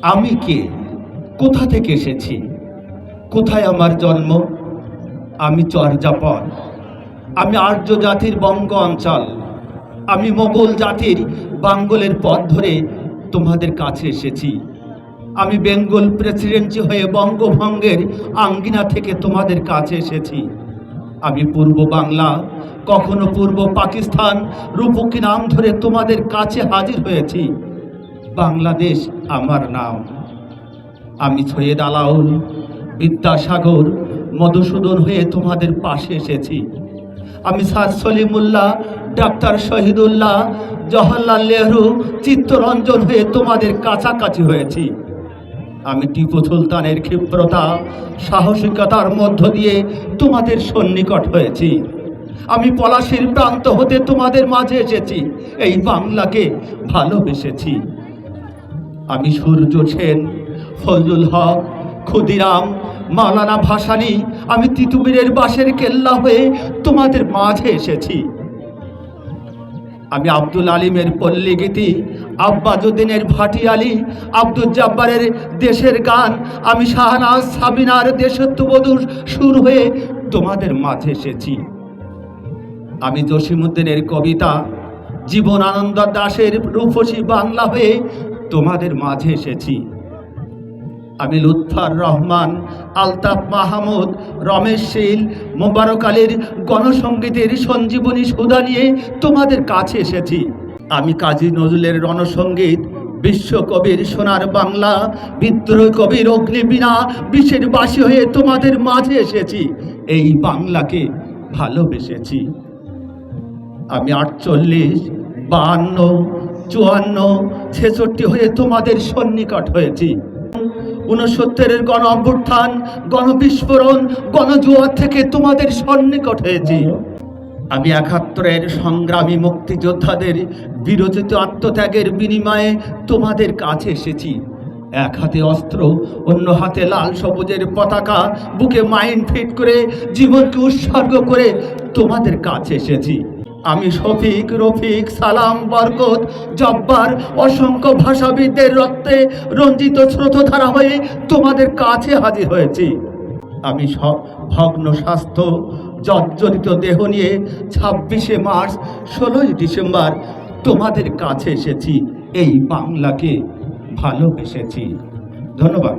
আমি কে, কোথা থেকে এসেছি, কোথায় আমার জন্ম? আমি চর্যাপদ, আমি আর্য জাতির বঙ্গ অঞ্চল, আমি মোগল জাতির বাঙ্গলের পথ ধরে তোমাদের কাছে এসেছি। আমি বেঙ্গল প্রেসিডেন্সি হয়ে বঙ্গভঙ্গের আঙ্গিনা থেকে তোমাদের কাছে এসেছি। আমি পূর্ব বাংলা, কখনো পূর্ব পাকিস্তান রূপকী নাম ধরে তোমাদের কাছে হাজির হয়েছি। বাংলাদেশ আমার নাম। আমি সৈয়দ আলাউল, বিদ্যাসাগর, মধুসূদন হয়ে তোমাদের পাশে এসেছি। আমি স্যার সলিমুল্লাহ, ডাক্তার শহীদুল্লাহ, জওহরলাল নেহরু, চিত্তরঞ্জন হয়ে তোমাদের কাছাকাছি হয়েছি। আমি টিপু সুলতানের ক্ষিপ্রতা, সাহসিকতার মধ্য দিয়ে তোমাদের সন্নিকট হয়েছি। আমি পলাশির প্রান্ত হতে তোমাদের মাঝে এসেছি, এই বাংলাকে ভালোবেসেছি। আমি সূর্য সেন, ফজলুল হক, ক্ষুদিরাম, মাওলানা ভাসানী, আমি তিতুমিরের বাঁশের কেল্লা হয়ে তোমাদের মাঝে এসেছি। আমি আব্দুল আলিমের পল্লীগীতি, আব্বাজুদ্দিনের ভাটিয়ালি, আব্দুল জব্বারের দেশের গান, আমি শাহনাজ সাবিনার দেশত্ববোধ সুর হয়ে তোমাদের মাঝে এসেছি। আমি জসিমউদ্দিনের কবিতা, জীবনানন্দ দাশের রূপসী বাংলা হয়ে তোমাদের মাঝে এসেছি। আমি লুৎফর রহমান, আলতাফ মাহমুদ, রমেশ শীল, মোবারক আলীর গণসঙ্গীতের সঞ্জীবনী সুধা নিয়ে তোমাদের কাছে এসেছি। আমি কাজী নজরুলের রণসঙ্গীত, বিশ্বকবির সোনার বাংলা, বিদ্রোহী কবির অগ্নিবীণা বিষের বাসী হয়ে তোমাদের মাঝে এসেছি। এই বাংলাকে ভালোবেসেছি। আমি 48, 52, 54, 66 হয়ে তোমাদের সন্নিকট হয়েছি। 69-এর গণ অভ্যুত্থান, গণবিস্ফোরণ, গণজোয়ার থেকে তোমাদের সন্নিকট হয়েছি। আমি 71-এর সংগ্রামী মুক্তিযোদ্ধাদের বিরচিত আত্মত্যাগের বিনিময়ে তোমাদের কাছে এসেছি। এক হাতে অস্ত্র, অন্য হাতে লাল সবুজের পতাকা, বুকে মাইন্ড ফিট করে জীবনকে উৎসর্গ করে তোমাদের কাছে এসেছি। আমি শফিক, রফিক, সালাম, বরকত, জব্বার, অসংখ্য ভাষাবিদদের রক্তে রঞ্জিত স্রোতধারা হয়ে তোমাদের কাছে হাজির হয়েছি। আমি ভগ্ন স্বাস্থ্য, জর্জরিত দেহ নিয়ে 26শে মার্চ, 16ই ডিসেম্বর তোমাদের কাছে এসেছি। এই বাংলাকে ভালোবেসেছি। ধন্যবাদ।